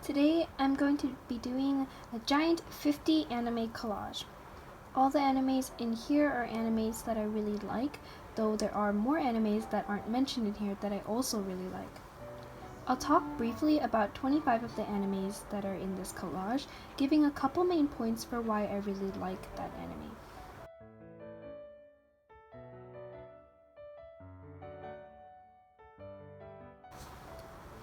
Today I'm going to be doing a giant 50 anime collage. All the animes in here are animes that I really like, though there are more animes that aren't mentioned in here that I also really like. I'll talk briefly about 25 of the animes that are in this collage, giving a couple main points for why I really like that anime.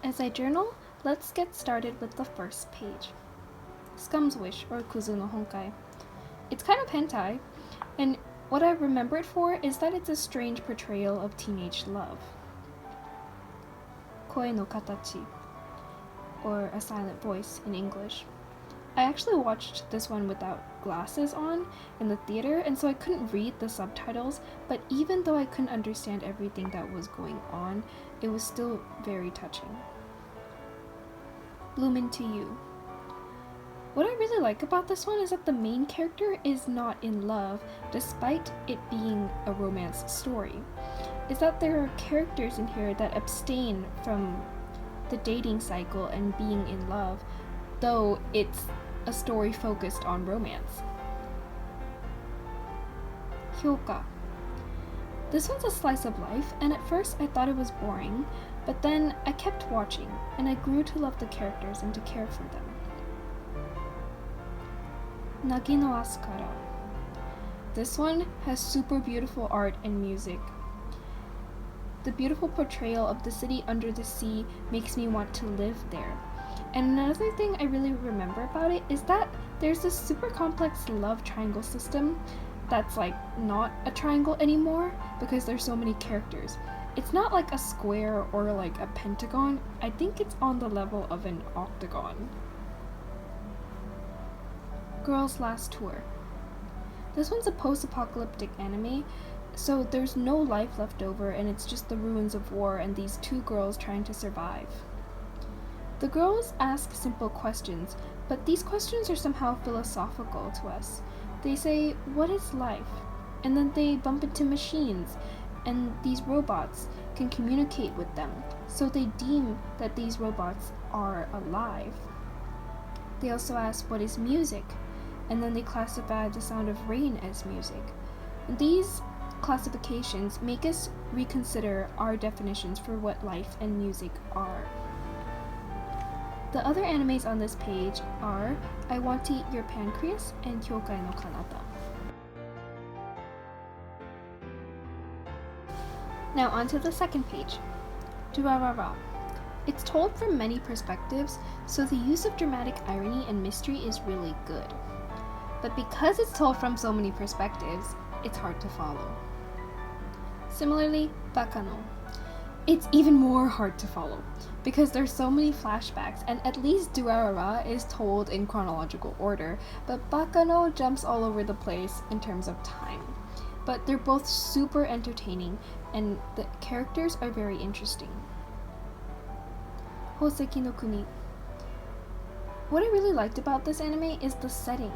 As I journal, let's get started with the first page. Scum's Wish, or Kuzu no Honkai. It's kind of hentai, and what I remember it for is that it's a strange portrayal of teenage love. Koe no Katachi, or A Silent Voice in English. I actually watched this one without glasses on in the theater, and so I couldn't read the subtitles, but even though I couldn't understand everything that was going on, it was still very touching. Bloom Into You. What I really like about this one is that the main character is not in love, despite it being a romance story. Is that there are characters in here that abstain from the dating cycle and being in love, though it's a story focused on romance. Hyouka. This one's a slice of life, and at first I thought it was boring, but then I kept watching, and I grew to love the characters and to care for them. Nagi no Asukara. This one has super beautiful art and music. The beautiful portrayal of the city under the sea makes me want to live there. And another thing I really remember about it is that there's this super complex love triangle system that's like not a triangle anymore because there's so many characters. It's not like a square or like a pentagon. I think it's on the level of an octagon. Girl's Last Tour. This one's a post-apocalyptic anime, so there's no life left over and it's just the ruins of war and these two girls trying to survive. The girls ask simple questions, but these questions are somehow philosophical to us. They say, "What is life?" And then they bump into machines, and these robots can communicate with them, so they deem that these robots are alive. They also ask, "What is music?" And then they classify the sound of rain as music. These classifications make us reconsider our definitions for what life and music are. The other animes on this page are I Want to Eat Your Pancreas and Hyouka no Kanata. Now onto the second page. Durarara. It's told from many perspectives, so the use of dramatic irony and mystery is really good. But because it's told from so many perspectives, it's hard to follow. Similarly, Bakano. It's even more hard to follow, because there's so many flashbacks, and at least Durarara is told in chronological order, but Bakano jumps all over the place in terms of time. But they're both super entertaining, and the characters are very interesting. Hoseki no Kuni. What I really liked about this anime is the setting.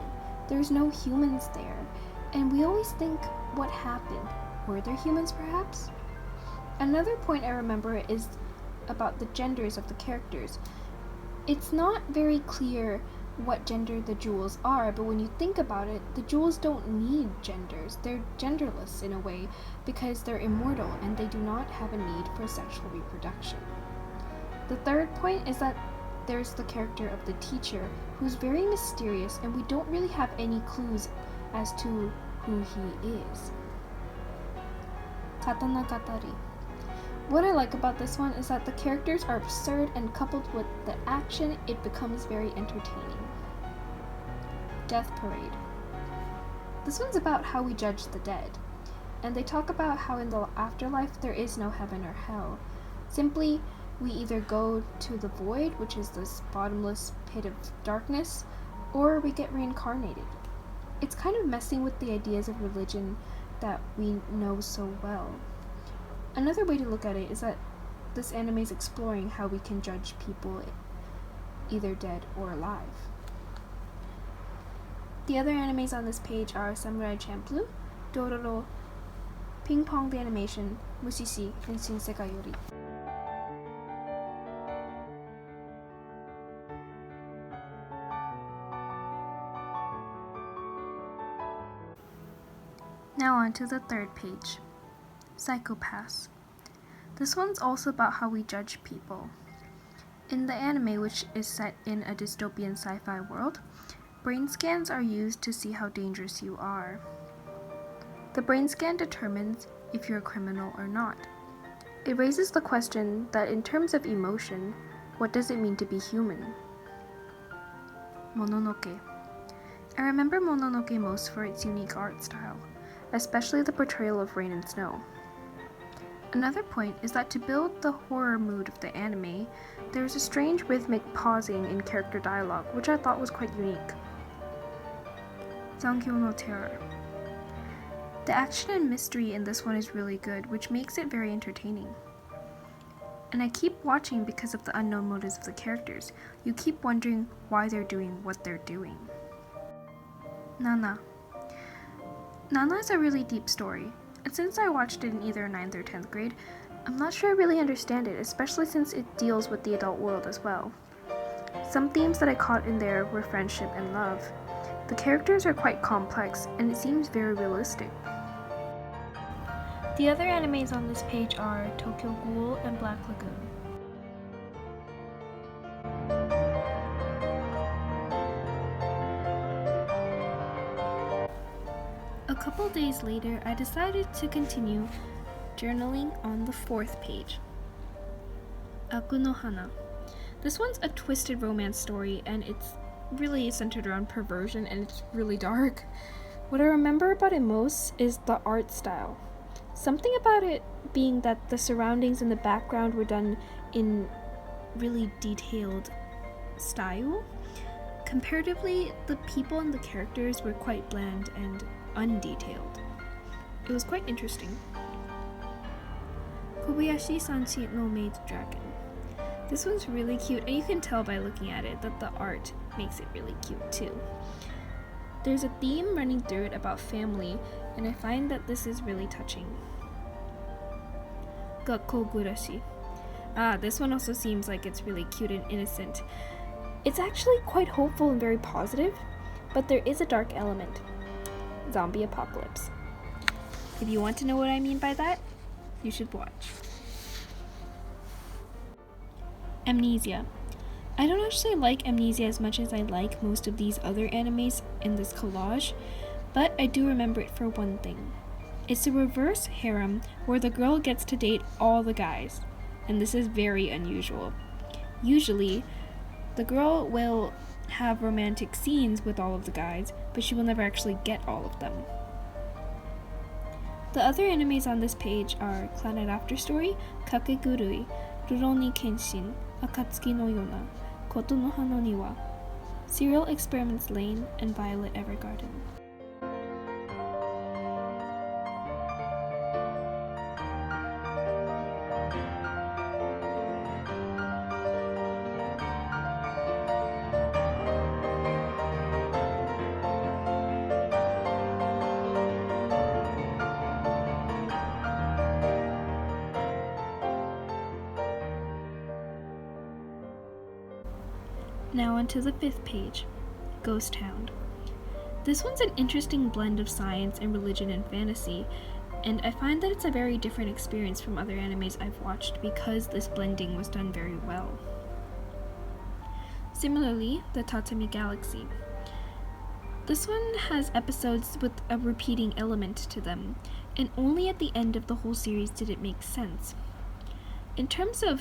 There's no humans there, and we always think, what happened? Were there humans perhaps? Another point I remember is about the genders of the characters. It's not very clear what gender the jewels are, but when you think about it, the jewels don't need genders. They're genderless in a way because they're immortal and they do not have a need for sexual reproduction. The third point is that there's the character of the teacher who's very mysterious and we don't really have any clues as to who he is. Katana Gatari. What I like about this one is that the characters are absurd, and coupled with the action, it becomes very entertaining. Death Parade. This one's about how we judge the dead, and they talk about how in the afterlife there is no heaven or hell. Simply, we either go to the void, which is this bottomless pit of darkness, or we get reincarnated. It's kind of messing with the ideas of religion that we know so well. Another way to look at it is that this anime is exploring how we can judge people either dead or alive. The other animes on this page are Samurai Champloo, Dororo, Ping Pong the Animation, Mushishi, and Shinsekai Yori. Now on to the third page. Psychopaths. This one's also about how we judge people. In the anime, which is set in a dystopian sci-fi world, brain scans are used to see how dangerous you are. The brain scan determines if you're a criminal or not. It raises the question that in terms of emotion, what does it mean to be human? Mononoke. I remember Mononoke most for its unique art style, especially the portrayal of rain and snow. Another point is that to build the horror mood of the anime, there's a strange rhythmic pausing in character dialogue, which I thought was quite unique. Zankyo no Terror. The action and mystery in this one is really good, which makes it very entertaining. And I keep watching because of the unknown motives of the characters. You keep wondering why they're doing what they're doing. Nana. Nana is a really deep story, and since I watched it in either 9th or 10th grade, I'm not sure I really understand it, especially since it deals with the adult world as well. Some themes that I caught in there were friendship and love. The characters are quite complex, and it seems very realistic. The other animes on this page are Tokyo Ghoul and Black Lagoon. A couple days later, I decided to continue journaling on the 4th page. Aku no Hana. This one's a twisted romance story, and it's really centered around perversion, and it's really dark. What I remember about it most is the art style. Something about it being that the surroundings in the background were done in really detailed style. Comparatively, the people and the characters were quite bland and undetailed. It was quite interesting. Kobayashi Sanshi no Maid Dragon. This one's really cute, and you can tell by looking at it that the art makes it really cute too. There's a theme running through it about family, and I find that this is really touching. Gakkou Gurashi. This one also seems like it's really cute and innocent. It's actually quite hopeful and very positive, but there is a dark element. Zombie apocalypse. If you want to know what I mean by that, you should watch. Amnesia. I don't actually like Amnesia as much as I like most of these other animes in this collage, but I do remember it for one thing. It's a reverse harem where the girl gets to date all the guys, and this is very unusual. Usually, the girl will have romantic scenes with all of the guys, but she will never actually get all of them. The other animes on this page are Planet After Story, Kakegurui, Rurouni Kenshin, Akatsuki no Yona, Koto no Hano Niwa, Serial Experiments Lane, and Violet Evergarden. Now onto the 5th page, Ghost Hound. This one's an interesting blend of science and religion and fantasy, and I find that it's a very different experience from other animes I've watched because this blending was done very well. Similarly, the Tatami Galaxy. This one has episodes with a repeating element to them, and only at the end of the whole series did it make sense. In terms of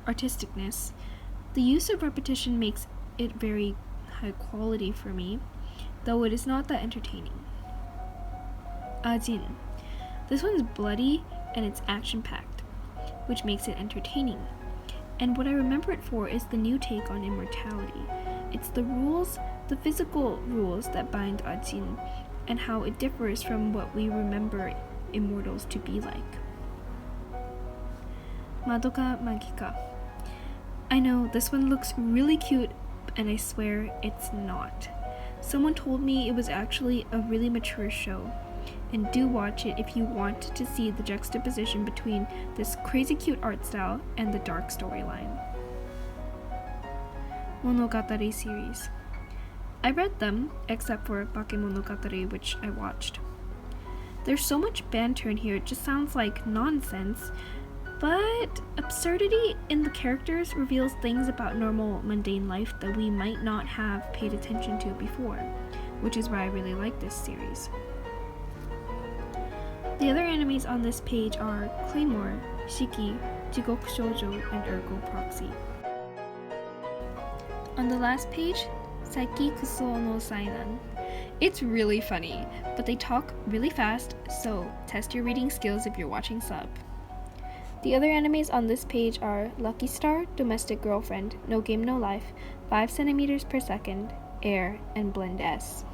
artisticness, the use of repetition makes it very high quality for me, though it is not that entertaining. Ajin. This one's bloody and it's action-packed, which makes it entertaining. And what I remember it for is the new take on immortality. It's the rules, the physical rules that bind Ajin, and how it differs from what we remember immortals to be like. Madoka Magica. I know, this one looks really cute, and I swear it's not. Someone told me it was actually a really mature show, and do watch it if you want to see the juxtaposition between this crazy cute art style and the dark storyline. Monogatari series. I read them, except for Bakemonogatari, which I watched. There's so much banter in here, it just sounds like nonsense, but absurdity in the characters reveals things about normal, mundane life that we might not have paid attention to before, which is why I really like this series. The other animes on this page are Claymore, Shiki, Jigoku Shoujo, and Ergo Proxy. On the last page, Saiki Kusuo no Sainan. It's really funny, but they talk really fast, so test your reading skills if you're watching sub. The other animes on this page are Lucky Star, Domestic Girlfriend, No Game No Life, 5 centimeters per second, Air, and Blend S.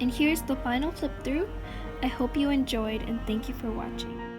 And here's the final flip through. I hope you enjoyed and thank you for watching.